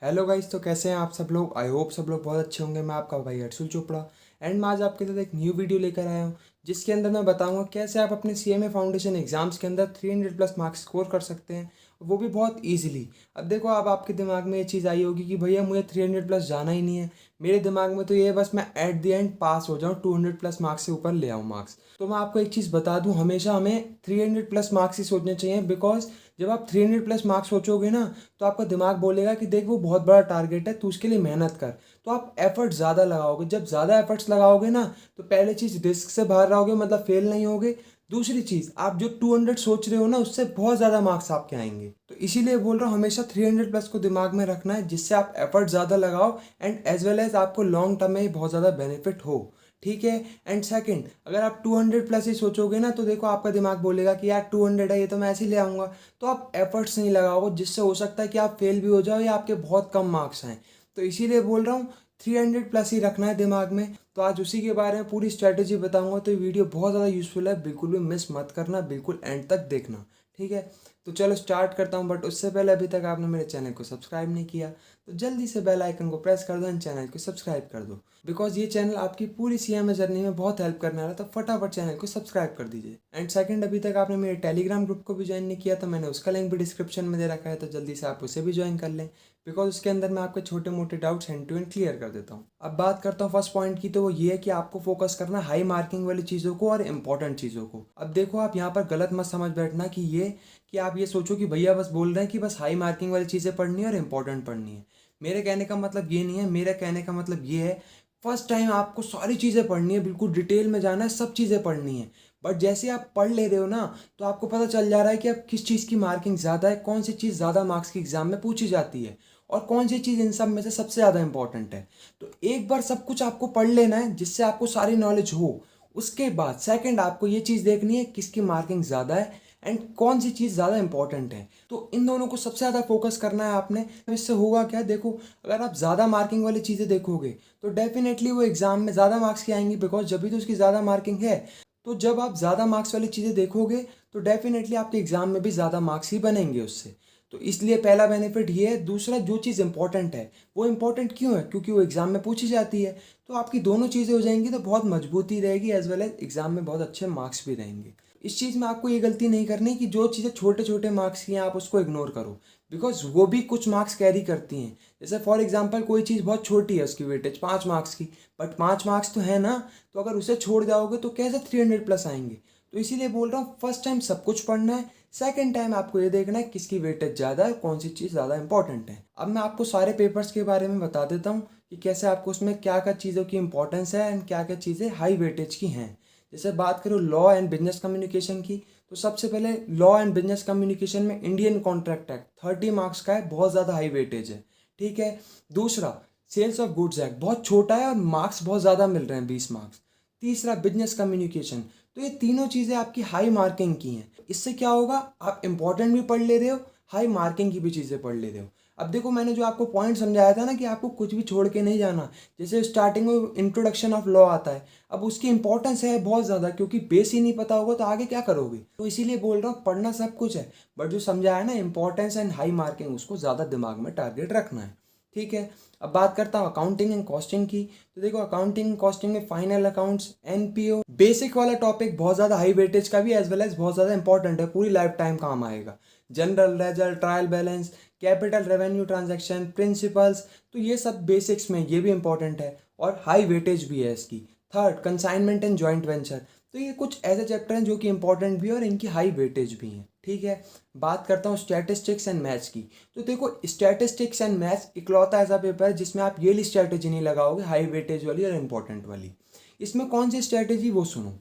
Hello guys, तो कैसे हैं आप सब लोग। आई होप सब लोग बहुत अच्छे होंगे। मैं आपका भाई अर्शुल चोपड़ा एंड मैं आज आपके साथ एक न्यू वीडियो लेकर आया हूं, जिसके अंदर मैं बताऊंगा कैसे आप अपने सीएमए फाउंडेशन एग्जाम्स के अंदर 300 प्लस मार्क्स स्कोर कर सकते हैं, वो भी बहुत इजीली। अब देखो, अब आपके दिमाग में ये चीज़ आई होगी कि भैया मुझे 300 प्लस जाना ही नहीं है। मेरे दिमाग में तो ये है बस मैं एट द एंड पास हो जाऊँ, 200 प्लस मार्क्स से ऊपर ले आऊँ मार्क्स। तो मैं आपको एक चीज़ बता दूँ, हमेशा हमें 300 प्लस मार्क्स ही सोचने चाहिए। बिकॉज जब आप 300 प्लस मार्क्स सोचोगे ना, तो आपका दिमाग बोलेगा कि देख वो बहुत बड़ा टारगेट है, तू उसके लिए मेहनत कर। तो आप एफर्ट ज़्यादा लगाओगे। जब ज़्यादा एफर्ट्स लगाओगे ना, तो पहले चीज़ रिस्क से बाहर रहोगे, मतलब फेल नहीं होगे। दूसरी चीज़, आप जो 200 सोच रहे हो ना, उससे बहुत ज़्यादा मार्क्स आपके आएंगे। तो इसीलिए बोल रहा हूँ, हमेशा 300 प्लस को दिमाग में रखना है, जिससे आप एफर्ट ज़्यादा लगाओ एंड एज वेल एज आपको लॉन्ग टर्म में ही बहुत ज़्यादा बेनिफिट हो। ठीक है। एंड सेकंड, अगर आप 200 प्लस ही सोचोगे ना, तो देखो आपका दिमाग बोलेगा कि यार 200 है, ये तो मैं ऐसे ही ले आऊँगा। तो आप एफर्ट्स नहीं लगाओगे, जिससे हो सकता है कि आप फेल भी हो जाओ या आपके बहुत कम मार्क्स आएँ। तो इसीलिए बोल रहा हूँ, 300 प्लस ही रखना है दिमाग में। तो आज उसी के बारे में पूरी स्ट्रैटेजी बताऊंगा। तो ये वीडियो बहुत ज़्यादा यूजफुल है, बिल्कुल भी मिस मत करना, बिल्कुल एंड तक देखना। ठीक है। तो चलो स्टार्ट करता हूँ, बट उससे पहले अभी तक आपने मेरे चैनल को सब्सक्राइब नहीं किया, तो जल्दी से बेल आइकन को प्रेस कर दो एंड चैनल को सब्सक्राइब कर दो। बिकॉज ये चैनल आपकी पूरी सीएमए जर्नी में बहुत हेल्प करने वाला है, तो फटाफट चैनल को सब्सक्राइब कर दीजिए। एंड सेकंड, अभी तक आपने मेरे टेलीग्राम ग्रुप को भी ज्वाइन नहीं किया, तो मैंने उसका लिंक भी डिस्क्रिप्शन में दे रखा है, तो जल्दी से आप उसे भी ज्वाइन कर लें। बिकॉज उसके अंदर मैं आपके छोटे मोटे doubts end to end clear कर देता हूँ। अब बात करता हूँ फर्स्ट पॉइंट की, तो वो ये है कि आपको फोकस करना हाई मार्किंग वाली चीज़ों को और इंपॉर्टेंट चीज़ों को। अब देखो, आप यहाँ पर गलत मत समझ बैठना कि आप ये सोचो कि भैया बस बोल रहे हैं कि बस हाई मार्किंग वाली चीज़ें पढ़नी है और इंपॉर्टेंट पढ़नी है। मेरे कहने का मतलब ये नहीं है। मेरा कहने का मतलब ये है, फर्स्ट टाइम आपको सारी चीज़ें पढ़नी है, बिल्कुल डिटेल में जाना है, सब चीज़ें पढ़नी है। बट जैसे आप पढ़ ले रहे हो ना, तो आपको पता चल जा रहा है कि अब किस चीज़ की मार्किंग ज़्यादा है, कौन सी चीज़ ज़्यादा मार्क्स की एग्जाम में पूछी जाती है, और कौन सी चीज़ इन सब में से सबसे ज़्यादा इंपॉर्टेंट है। तो एक बार सब कुछ आपको पढ़ लेना है, जिससे आपको सारी नॉलेज हो। उसके बाद सेकंड, आपको ये चीज़ देखनी है किसकी मार्किंग ज़्यादा है एंड कौन सी चीज़ ज़्यादा इंपॉर्टेंट है। तो इन दोनों को सबसे ज़्यादा फोकस करना है आपने। इससे होगा क्या, देखो, अगर आप ज़्यादा मार्किंग वाली चीज़ें देखोगे, तो डेफिनेटली वो एग्ज़ाम में ज़्यादा मार्क्स की आएंगी, बिकॉज जब भी तो उसकी ज़्यादा मार्किंग है। तो जब आप ज़्यादा मार्क्स वाली चीज़ें देखोगे, तो डेफिनेटली आपके एग्ज़ाम में भी ज़्यादा मार्क्स ही बनेंगे उससे। तो इसलिए पहला बेनिफिट ये है। दूसरा, जो चीज़ इंपॉर्टेंट है वो इंपॉर्टेंट क्यों है, क्योंकि वो एग्ज़ाम में पूछी जाती है। तो आपकी दोनों चीज़ें हो जाएंगी, तो बहुत मजबूती रहेगी, एज वेल एज एग्ज़ाम में बहुत अच्छे मार्क्स भी रहेंगे। इस चीज़ में आपको ये गलती नहीं करनी कि जो चीज़ें छोटे छोटे मार्क्स की हैं आप उसको इग्नोर करो, बिकॉज वो भी कुछ मार्क्स कैरी करती हैं। जैसे फॉर एग्जांपल, कोई चीज़ बहुत छोटी है, उसकी वेटेज 5 मार्क्स की, बट 5 मार्क्स तो है ना। तो अगर उसे छोड़ जाओगे तो कैसे 300 प्लस आएंगे। तो इसीलिए बोल रहा हूँ, फर्स्ट टाइम सब कुछ पढ़ना है, सेकंड टाइम आपको ये देखना है किसकी वेटेज ज़्यादा है, कौन सी चीज़ ज़्यादा इंपॉर्टेंट है। अब मैं आपको सारे पेपर्स के बारे में बता देता हूँ कि कैसे आपको उसमें क्या क्या चीज़ों की इंपॉर्टेंस है एंड क्या क्या चीज़ें हाई वेटेज की हैं। जैसे बात करूँ लॉ एंड बिजनेस कम्युनिकेशन की, तो सबसे पहले लॉ एंड बिजनेस कम्युनिकेशन में इंडियन कॉन्ट्रैक्ट एक्ट 30 मार्क्स का है, बहुत ज़्यादा हाई वेटेज है। ठीक है। दूसरा, सेल्स ऑफ गुड्स एक्ट बहुत छोटा है और मार्क्स बहुत ज़्यादा मिल रहे हैं, 20 मार्क्स। तीसरा, बिजनेस कम्युनिकेशन। तो ये तीनों चीज़ें आपकी हाई मार्किंग की हैं। इससे क्या होगा, आप इंपॉर्टेंट भी पढ़ ले रहे हो, हाई मार्किंग की भी चीज़ें पढ़ ले रहे हो। अब देखो, मैंने जो आपको पॉइंट समझाया था ना कि आपको कुछ भी छोड़ के नहीं जाना। जैसे स्टार्टिंग में इंट्रोडक्शन ऑफ लॉ आता है, अब उसकी इंपॉर्टेंस है बहुत ज़्यादा, क्योंकि बेस ही नहीं पता होगा तो आगे क्या करोगे। तो इसीलिए बोल रहा हूँ, पढ़ना सब कुछ है, बट जो समझाया ना इंपॉर्टेंस एंड हाई मार्किंग, उसको ज़्यादा दिमाग में टारगेट रखना है। ठीक है। अब बात करता हूँ अकाउंटिंग एंड कॉस्टिंग की। तो देखो, अकाउंटिंग एंड कॉस्टिंग में फाइनल अकाउंट्स, एनपीओ, बेसिक वाला टॉपिक बहुत ज़्यादा हाई वेटेज का भी, एज वेल एज बहुत ज़्यादा इंपॉर्टेंट है, पूरी लाइफ टाइम काम आएगा। General ledger, trial balance, capital revenue transaction, principles, तो ये सब बेसिक्स में ये भी इंपॉर्टेंट है और हाई वेटेज भी है इसकी। Third, consignment and joint venture. तो ये कुछ ऐसे चैप्टर हैं जो कि इंपॉर्टेंट भी है और इनकी हाई वेटेज भी हैं। ठीक है। बात करता हूँ स्टैटिस्टिक्स एंड मैथ्स की। तो देखो, स्टैटिस्टिक्स एंड मैथ्स इकलौता ऐसा पेपर है जिसमें आप ये स्ट्रैटेजी नहीं लगाओगे, हाई वेटेज वाली और इंपॉर्टेंट वाली। इसमें कौन सी स्ट्रैटेजी, वो सुनो।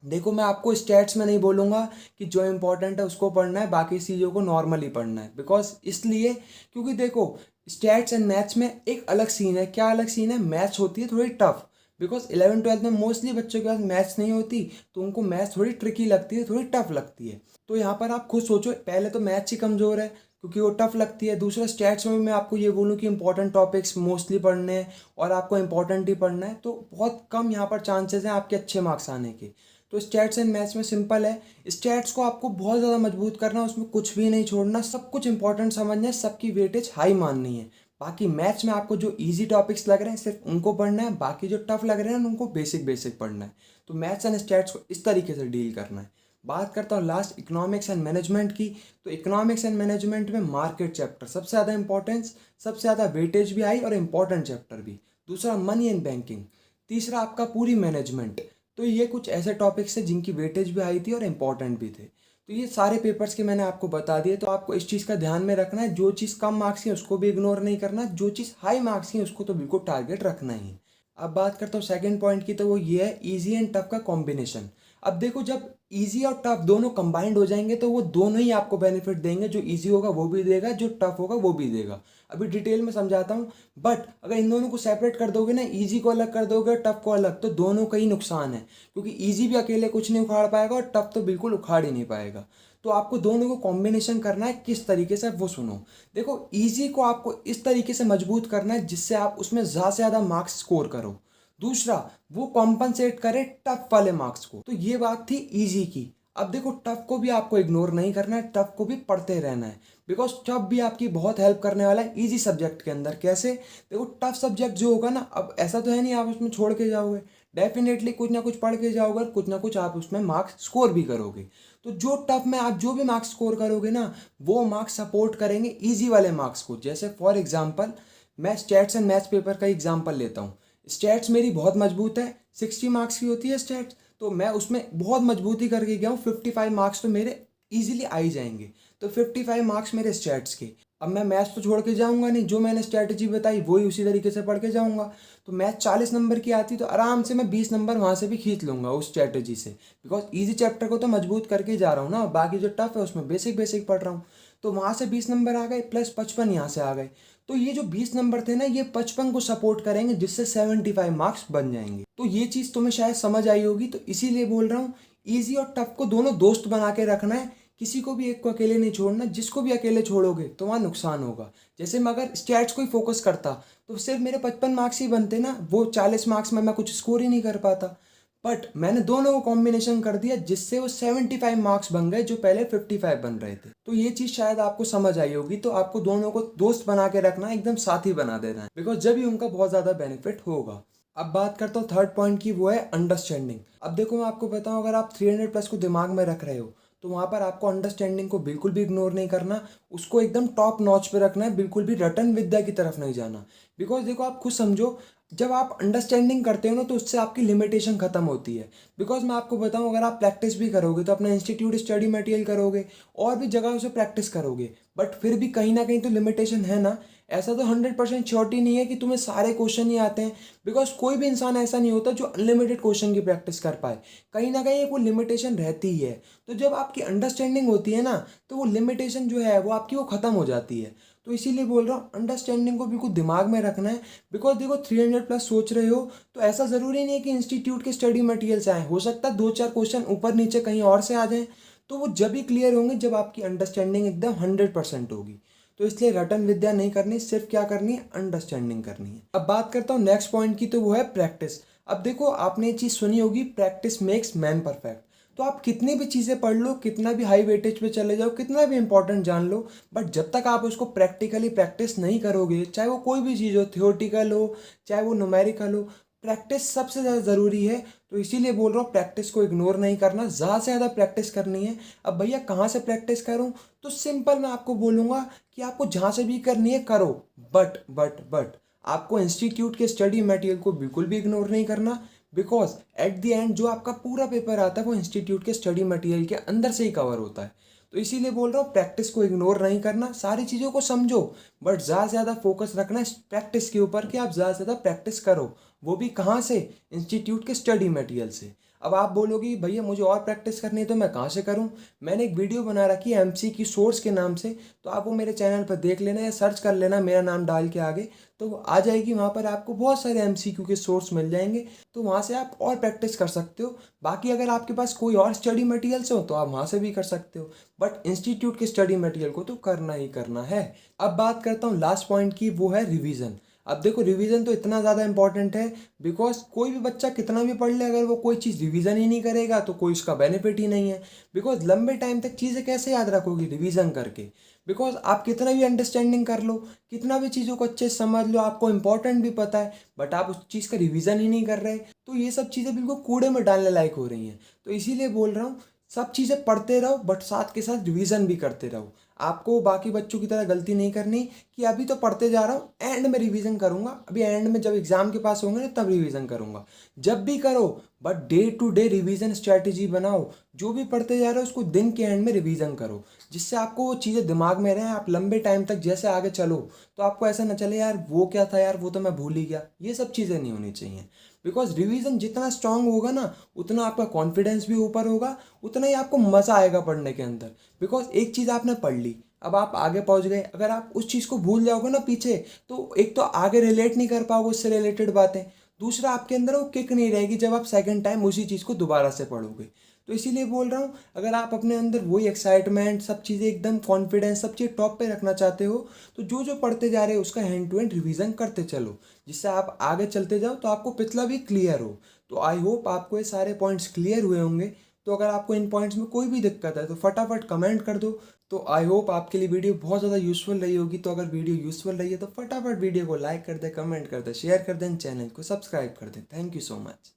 देखो, मैं आपको स्टैट्स में नहीं बोलूँगा कि जो इंपॉर्टेंट है उसको पढ़ना है, बाकी चीज़ों को नॉर्मली पढ़ना है। बिकॉज इसलिए, क्योंकि देखो, स्टैट्स एंड मैथ्स में एक अलग सीन है। क्या अलग सीन है, मैथ्स होती है थोड़ी टफ। बिकॉज 11वीं 12वीं में मोस्टली बच्चों के पास मैथ्स नहीं होती, तो उनको मैथ्स थोड़ी ट्रिकी लगती है, थोड़ी टफ लगती है। तो यहाँ पर आप खुद सोचो, पहले तो मैथ्स ही कमज़ोर है क्योंकि वो टफ लगती है। दूसरा, स्टैट्स में मैं आपको ये बोलूँ कि इंपॉर्टेंट टॉपिक्स मोस्टली पढ़ने हैं और आपको इंपॉर्टेंट ही पढ़ना है, तो बहुत कम यहाँ पर चांसेस हैं आपके अच्छे मार्क्स आने के। तो स्टैट्स एंड मैथ्स में सिंपल है। स्टैट्स को आपको बहुत ज़्यादा मजबूत करना है, उसमें कुछ भी नहीं छोड़ना, सब कुछ इंपॉर्टेंट समझना है, सबकी वेटेज हाई माननी है। बाकी मैथ्स में आपको जो इजी टॉपिक्स लग रहे हैं सिर्फ उनको पढ़ना है, बाकी जो टफ लग रहे हैं उनको बेसिक बेसिक पढ़ना है। तो मैथ्स एंड स्टैट्स को इस तरीके से डील करना है। बात करता हूँ लास्ट इकोनॉमिक्स एंड मैनेजमेंट की। तो इकोनॉमिक्स एंड मैनेजमेंट में मार्केट चैप्टर सबसे ज़्यादा इंपॉर्टेंस, सबसे ज़्यादा वेटेज भी आई और इम्पॉर्टेंट चैप्टर भी। दूसरा मनी एंड बैंकिंग। तीसरा आपका पूरी मैनेजमेंट। तो ये कुछ ऐसे टॉपिक्स हैं जिनकी वेटेज भी आई थी और इम्पॉर्टेंट भी थे। तो ये सारे पेपर्स के मैंने आपको बता दिए। तो आपको इस चीज़ का ध्यान में रखना है, जो चीज़ कम मार्क्स की है उसको भी इग्नोर नहीं करना, जो चीज़ हाई मार्क्स की है उसको तो बिल्कुल टारगेट रखना ही है। अब बात करता हूँ सेकंड पॉइंट की, तो वो ये है इजी एंड टफ का कॉम्बिनेशन। अब देखो, जब इजी और टफ दोनों कंबाइंड हो जाएंगे तो वो दोनों ही आपको बेनिफिट देंगे। जो इजी होगा वो भी देगा, जो टफ होगा वो भी देगा। अभी डिटेल में समझाता हूँ। बट अगर इन दोनों को सेपरेट कर दोगे ना, इजी को अलग कर दोगे टफ को अलग, तो दोनों का ही नुकसान है। क्योंकि इजी भी अकेले कुछ नहीं उखाड़ पाएगा और टफ तो बिल्कुल उखाड़ ही नहीं पाएगा। तो आपको दोनों को कॉम्बिनेशन करना है। किस तरीके से, वो सुनो। देखो, इजी को आपको इस तरीके से मजबूत करना है जिससे आप उसमें ज़्यादा से ज़्यादा मार्क्स स्कोर करो। दूसरा, वो कॉम्पनसेट करे टफ वाले मार्क्स को। तो ये बात थी इजी की। अब देखो, टफ को भी आपको इग्नोर नहीं करना है, टफ को भी पढ़ते रहना है। बिकॉज टफ भी आपकी बहुत हेल्प करने वाला है इजी सब्जेक्ट के अंदर। कैसे? देखो, टफ सब्जेक्ट जो होगा ना, अब ऐसा तो है नहीं आप उसमें छोड़ के जाओगे, डेफिनेटली कुछ ना कुछ पढ़ के जाओगे, कुछ ना कुछ आप उसमें मार्क्स स्कोर भी करोगे। तो जो टफ में आप जो भी मार्क्स स्कोर करोगे ना, वो मार्क्स सपोर्ट करेंगे इजी वाले मार्क्स को। जैसे फॉर एग्जांपल, मैं स्टैट्स एंड मैथ्स पेपर का एग्जांपल लेता हूँ। स्टैट्स मेरी बहुत मजबूत है, 60 मार्क्स की होती है स्टैट्स। तो मैं उसमें बहुत मजबूती करके गया हूँ, 55 मार्क्स तो मेरे इजीली आ ही जाएंगे। तो 55 मार्क्स मेरे स्टैट्स के। अब मैं मैथ्स तो छोड़ के जाऊंगा नहीं, जो मैंने स्ट्रैटेजी बताई वही उसी तरीके से पढ़ के जाऊंगा। तो मैथ 40 नंबर की आती तो आराम से मैं 20 नंबर वहाँ से भी खींच लूंगा उस स्ट्रैटेजी से। बिकॉज ईजी चैप्टर को तो मजबूत करके ही जा रहा हूँ ना, बाकी जो टफ है उसमें बेसिक बेसिक पढ़ रहा हूँ। तो वहाँ से 20 नंबर आ गए, प्लस 55 यहाँ से आ गए। तो ये जो 20 नंबर थे ना, ये 55 को सपोर्ट करेंगे, जिससे 75 मार्क्स बन जाएंगे। तो ये चीज़ तुम्हें शायद समझ आई होगी। तो इसीलिए बोल रहा हूँ, ईजी और टफ को दोनों दोस्त बना के रखना है, किसी को भी एक को अकेले नहीं छोड़ना। जिसको भी अकेले छोड़ोगे तो वहाँ नुकसान होगा। जैसे मैं अगर स्टैट्स को ही फोकस करता तो सिर्फ मेरे 55 मार्क्स ही बनते ना, वो 40 मार्क्स में मैं कुछ स्कोर ही नहीं कर पाता। बट मैंने दोनों को कॉम्बिनेशन कर दिया, जिससे वो 75 मार्क्स बन गए जो पहले 55 बन रहे थे। तो ये चीज़ शायद आपको समझ आई होगी। तो आपको दोनों को दोस्त बना के रखना है, एकदम साथी बना देना है, बिकॉज जब ही उनका बहुत ज़्यादा बेनिफिट होगा। अब बात करता हूँ थर्ड पॉइंट की, वो है अंडरस्टैंडिंग। अब देखो, मैं आपको बताऊँ, अगर आप 300 प्लस को दिमाग में रख रहे हो तो वहाँ पर आपको अंडरस्टैंडिंग को बिल्कुल भी इग्नोर नहीं करना, उसको एकदम टॉप नॉच पे रखना है, बिल्कुल भी रटन विद्या की तरफ नहीं जाना। बिकॉज देखो, आप खुद समझो, जब आप अंडरस्टैंडिंग करते हो ना तो उससे आपकी लिमिटेशन खत्म होती है। बिकॉज मैं आपको बताऊं, अगर आप प्रैक्टिस भी करोगे तो अपना इंस्टीट्यूट स्टडी मटेरियल करोगे और भी जगहों से प्रैक्टिस करोगे, बट फिर भी कहीं ना कहीं तो लिमिटेशन है ना। ऐसा तो 100% श्योरिटी नहीं है कि तुम्हें सारे क्वेश्चन ही आते हैं। बिकॉज कोई भी इंसान ऐसा नहीं होता जो अनलिमिटेड क्वेश्चन की प्रैक्टिस कर पाए, कहीं ना कहीं एक वो लिमिटेशन रहती ही है। तो जब आपकी अंडरस्टैंडिंग होती है ना, तो वो लिमिटेशन जो है वो आपकी वो ख़त्म हो जाती है। तो इसीलिए बोल रहा हूँ, अंडरस्टैंडिंग को बिल्कुल दिमाग में रखना है। बिकॉज देखो, 300 प्लस सोच रहे हो तो ऐसा ज़रूरी नहीं है कि इंस्टीट्यूट के स्टडी मटेरियल से आए, हो सकता है 2-4 क्वेश्चन ऊपर नीचे कहीं और से आ जाएं। तो वो जब ही क्लियर होंगे जब आपकी अंडरस्टैंडिंग एकदम 100% होगी। तो इसलिए रटन विद्या नहीं करनी, सिर्फ क्या करनी है, अंडरस्टैंडिंग करनी है। अब बात करता हूँ नेक्स्ट पॉइंट की, तो वो है प्रैक्टिस। अब देखो, आपने ये चीज़ सुनी होगी, प्रैक्टिस मेक्स मैन परफेक्ट। तो आप कितनी भी चीज़ें पढ़ लो, कितना भी हाई वेटेज पे चले जाओ, कितना भी इंपॉर्टेंट जान लो, बट जब तक आप उसको प्रैक्टिकली प्रैक्टिस नहीं करोगे, चाहे वो कोई भी चीज़ हो, थियोरटिकल हो चाहे वो न्यूमेरिकल हो, प्रैक्टिस सबसे ज़्यादा ज़रूरी है। तो इसीलिए बोल रहा हूँ, प्रैक्टिस को इग्नोर नहीं करना, ज़्यादा से ज़्यादा प्रैक्टिस करनी है। अब भैया कहाँ से प्रैक्टिस करूँ? तो सिंपल मैं आपको बोलूँगा कि आपको जहाँ से भी करनी है करो, बट आपको इंस्टीट्यूट के स्टडी मटेरियल को बिल्कुल भी इग्नोर नहीं करना। बिकॉज एट द एंड जो आपका पूरा पेपर आता है वो इंस्टीट्यूट के स्टडी मटेरियल के अंदर से ही कवर होता है। तो इसीलिए बोल रहा हूँ, प्रैक्टिस को इग्नोर नहीं करना, सारी चीज़ों को समझो, बट ज़्यादा से ज़्यादा फोकस रखना है प्रैक्टिस के ऊपर कि आप ज़्यादा से ज़्यादा प्रैक्टिस करो। वो भी कहाँ से? इंस्टीट्यूट के स्टडी मटेरियल से। अब आप बोलोगे भैया मुझे और प्रैक्टिस करनी है तो मैं कहाँ से करूँ? मैंने एक वीडियो बना रखी है एमसी की सोर्स के नाम से, तो आप वो मेरे चैनल पर देख लेना या सर्च कर लेना मेरा नाम डाल के आगे, तो आ जाएगी। वहाँ पर आपको बहुत सारे एमसीक्यू के सोर्स मिल जाएंगे, तो वहाँ से आप और प्रैक्टिस कर सकते हो। बाकी अगर आपके पास कोई और स्टडी मटेरियल्स हो तो आप वहाँ से भी कर सकते हो, बट इंस्टीट्यूट के स्टडी मटेरियल को तो करना ही करना है। अब बात करता हूँ लास्ट पॉइंट की, वो है रिवीजन। अब देखो रिवीजन तो इतना ज़्यादा इंपॉर्टेंट है, बिकॉज कोई भी बच्चा कितना भी पढ़ ले, अगर वो कोई चीज़ रिवीजन ही नहीं करेगा तो कोई उसका बेनिफिट ही नहीं है। बिकॉज लंबे टाइम तक चीज़ें कैसे याद रखोगी रिवीजन करके? बिकॉज आप कितना भी अंडरस्टैंडिंग कर लो, कितना भी चीज़ों को अच्छे से समझ लो, आपको इंपॉर्टेंट भी पता है, बट आप उस चीज़ का रिवीजन ही नहीं कर रहे, तो ये सब चीज़ें बिल्कुल कूड़े में डालने लायक हो रही हैं। तो इसीलिए बोल रहा हूँ, सब चीज़ें पढ़ते रहो बट साथ के साथ रिवीजन भी करते रहो। आपको बाकी बच्चों की तरह गलती नहीं करनी कि अभी तो पढ़ते जा रहा हूँ, एंड में रिवीजन करूंगा, अभी एंड में जब एग्जाम के पास होंगे ना तब रिवीजन करूंगा। जब भी करो but day to day revision strategy बनाओ। जो भी पढ़ते जा रहे हो उसको दिन के एंड में रिवीजन करो, जिससे आपको वो चीज़ें दिमाग में रहें, आप लंबे टाइम तक जैसे आगे चलो तो आपको ऐसा ना चले यार वो क्या था यार, वो तो मैं भूल ही गया। ये सब चीज़ें नहीं होनी चाहिए। बिकॉज रिवीजन जितना स्ट्रांग होगा ना, उतना आपका कॉन्फिडेंस भी ऊपर होगा, उतना ही आपको मज़ा आएगा पढ़ने के अंदर। बिकॉज एक चीज़ आपने पढ़ ली, अब आप आगे पहुंच गए, अगर आप उस चीज़ को भूल जाओगे ना पीछे, तो एक तो आगे रिलेट नहीं कर पाओगे उससे रिलेटेड बातें, दूसरा आपके अंदर वो किक नहीं रहेगी जब आप सेकंड टाइम उसी चीज़ को दोबारा से पढ़ोगे। तो इसीलिए बोल रहा हूँ, अगर आप अपने अंदर वही एक्साइटमेंट, सब चीज़ें एकदम कॉन्फिडेंस, सब चीज़ टॉप पे रखना चाहते हो, तो जो जो पढ़ते जा रहे हो उसका हैंड टू हैंड रिवीजन करते चलो, जिससे आप आगे चलते जाओ तो आपको पिछला भी क्लियर हो। तो आई होप आपको ये सारे पॉइंट्स क्लियर हुए होंगे। तो अगर आपको इन पॉइंट्स में कोई भी दिक्कत है तो फटाफट कमेंट कर दो। तो आई होप आपके लिए वीडियो बहुत ज़्यादा यूज़फुल रही होगी। तो अगर वीडियो यूज़फुल रही है तो फटाफट वीडियो को लाइक कर दे, कमेंट कर दे, शेयर कर दें, चैनल को सब्सक्राइब कर दें। Thank you so much.